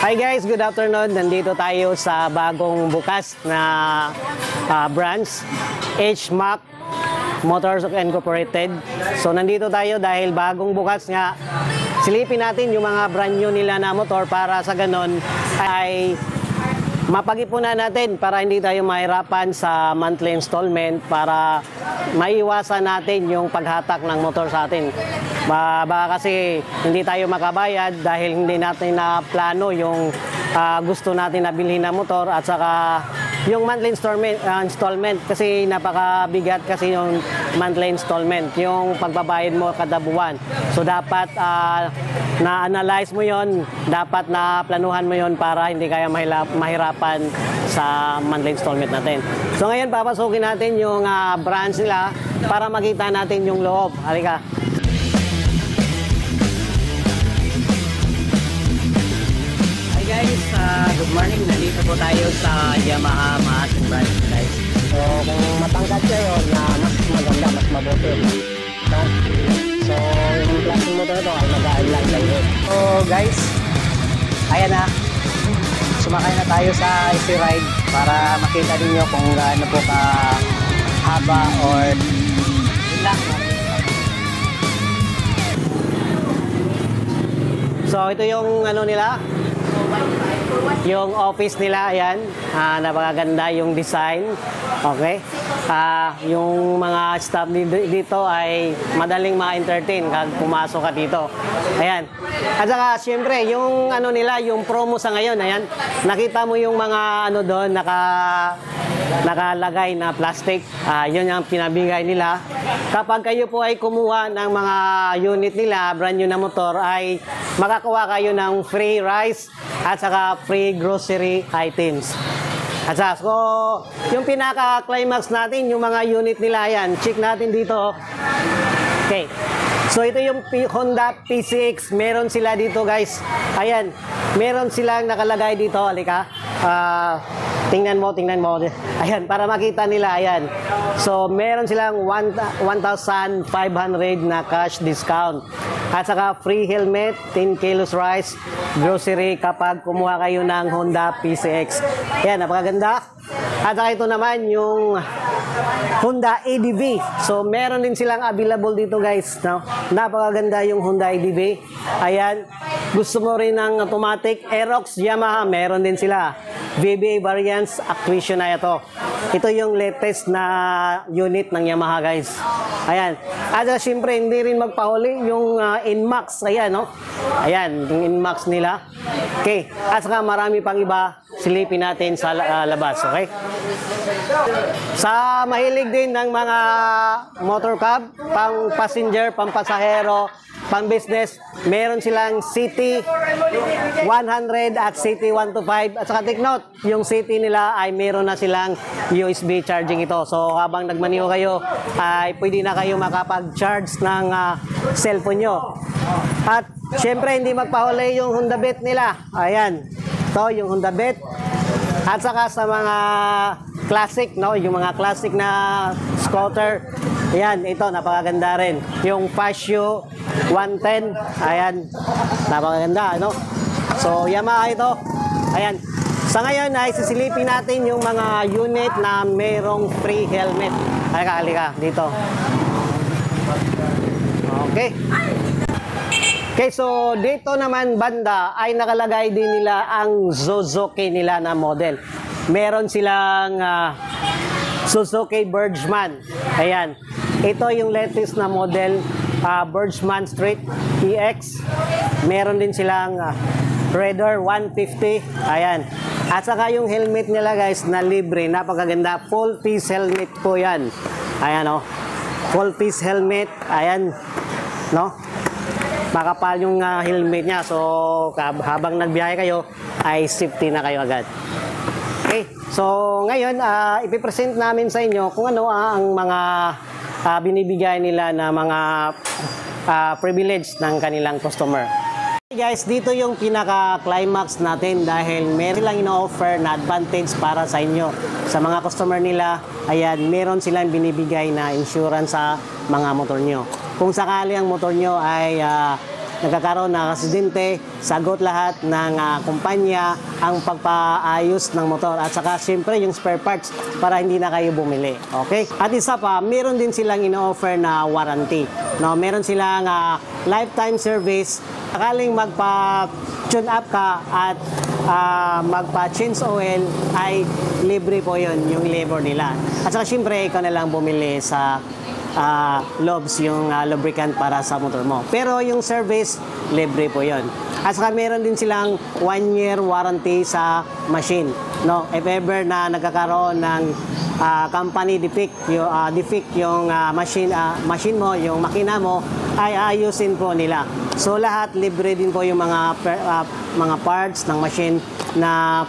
Hi guys, good afternoon. Nandito tayo sa bagong bukas na branch, HMAC Motors Incorporated. So nandito tayo dahil bagong bukas nga. Silipin natin yung mga brand new nila na motor para sa ganon ay mapag-ipunan natin para hindi tayo mahirapan sa monthly installment, para maiwasan natin yung paghatak ng motor sa atin. Baka kasi hindi tayo makabayad dahil hindi natin na plano yung gusto natin na bilhin na motor, at saka yung monthly installment kasi napakabigat kasi yung monthly installment, yung pagbabayad mo kada buwan. So dapat na-analyze mo yon, dapat na planuhan mo yon para hindi kaya mahirapan sa monthly installment natin. So ngayon papasukin natin yung branch nila para makita natin yung loob. Halika. Hi guys, good morning. Nandito po tayo sa Yamaha Maasin branch guys. So kung matangkad kayo na mas maganda, mas mabuti. So yung klaseng motor ito ay magaan lang kayo. So guys, ayan na. Sumakay na tayo sa Easy Ride para makita niyo kung gaano po ka haba or ilang. So ito yung ano nila, yung office nila. Ayan, napakaganda yung design. Okay, yung mga staff dito ay madaling ma-entertain kapag pumasok ka dito. Ayan, at saka syempre yung ano nila, yung promo sa ngayon. Ayan, nakita mo yung mga ano doon nakalagay na plastic. Yun yung pinabigay nila. Kapag kayo po ay kumuha ng mga unit nila, brand new na motor, ay makakuha kayo ng free rice at saka free grocery items. At saka, so, yung pinaka-climax natin, yung mga unit nila, yan, check natin dito. Okay. So ito yung Honda PCX, meron sila dito guys. Ayan, meron silang nakalagay dito. Halika, tingnan mo. Ayan, para makita nila. Ayan, so meron silang 1,500 na cash discount. At saka free helmet, 10 kilos rice, grocery kapag kumuha kayo ng Honda PCX. Ayan, napakaganda. At saka ito naman yung Honda ADV. So meron din silang available dito guys, no? Napakaganda yung Honda ADV. Ayan, gusto mo rin ng automatic, Aerox, Yamaha, meron din sila. VBA variants, Acquisition na ito. Ito yung latest na unit ng Yamaha guys. Ayan, at syempre hindi rin magpahuli yung Inmax. Ayan, no? Ayan, yung Inmax nila. Okay, at saka marami pang iba, silipin natin sa labas. Okay, sa mahilig din ng mga motor cab, pang passenger, pang pasahero, pang business, meron silang City 100 at City 125. At saka take note, yung City nila ay meron na silang USB charging ito. So habang nagmaniho kayo ay pwede na kayo makapag-charge ng cellphone nyo. At syempre hindi magpahuli yung Honda Beat nila. Ayan, ito yung Honda Beat. At saka sa mga classic, no, yung mga classic na scooter, ayan, ito napakaganda rin. Yung Pasio 110, ayan, napakaganda, no? So Yamaha ito. Ayan, sa ngayon ay sisilipin natin yung mga unit na mayroong free helmet. Halika dito. Okay. Okay, so dito naman banda ay nakalagay din nila ang Suzuki nila na model. Meron silang Suzuki Bergman. Ayan, ito yung latest na model, Bergman Street EX. Meron din silang Raider 150. Ayan, at saka yung helmet nila guys na libre, napakaganda. Full face helmet po yan. Ayan, oh, full face helmet. Ayan, no, makapal yung helmet niya. So habang nagbiyahe kayo ay safety na kayo agad. Okay, so ngayon ipipresent namin sa inyo kung ano ang mga binibigay nila na mga privilege ng kanilang customer. Hey guys, dito yung pinaka-climax natin dahil meron lang ino-offer na advantage para sa inyo. Sa mga customer nila, ayan, meron silang binibigay na insurance sa mga motor nyo. Kung sakali ang motor nyo ay nagkakaroon ng aksidente, sagot lahat ng kumpanya ang pagpaayos ng motor. At saka siyempre yung spare parts para hindi na kayo bumili. Okay? At isa pa, meron din silang ino-offer na warranty. No, meron silang lifetime service. Sakaling magpa-tune up ka at magpa-change oil ay libre po yon yung labor nila. At saka siyempre, ikaw na lang bumili sa lobs, yung lubricant para sa motor mo. Pero yung service, libre po yon. At saka meron din silang 1-year warranty sa machine. No, if ever na nagkakaroon ng company defect yung machine mo, yung makina mo, ay ayusin po nila. So lahat libre din po yung mga parts ng machine na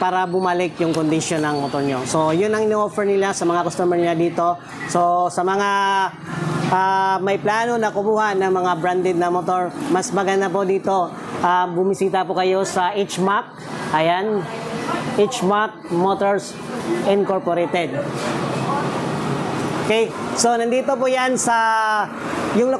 para bumalik yung condition ng motor nyo. So yun ang ino-offer nila sa mga customer nila dito. So sa mga may plano na kumuha ng mga branded na motor, mas maganda po dito. Bumisita po kayo sa HMAC. Ayan, HMAC Motors Incorporated. Okay, so nandito po yan sa yung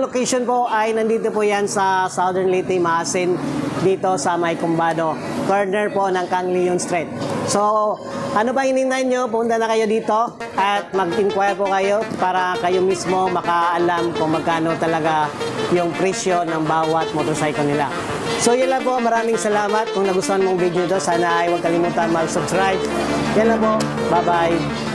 location po ay nandito po yan sa Southern Leyte, Maasin, dito sa May Cumbado, corner po ng Kang Leon Street. So ano ba hinintay nyo? Punta na kayo dito at mag-inquire po kayo para kayo mismo makaalam kung magkano talaga yung presyo ng bawat motorcycle nila. So yun lang po, maraming salamat. Kung nagustuhan mong video ito, sana ay huwag kalimutan mag-subscribe. Yan lang po, bye bye.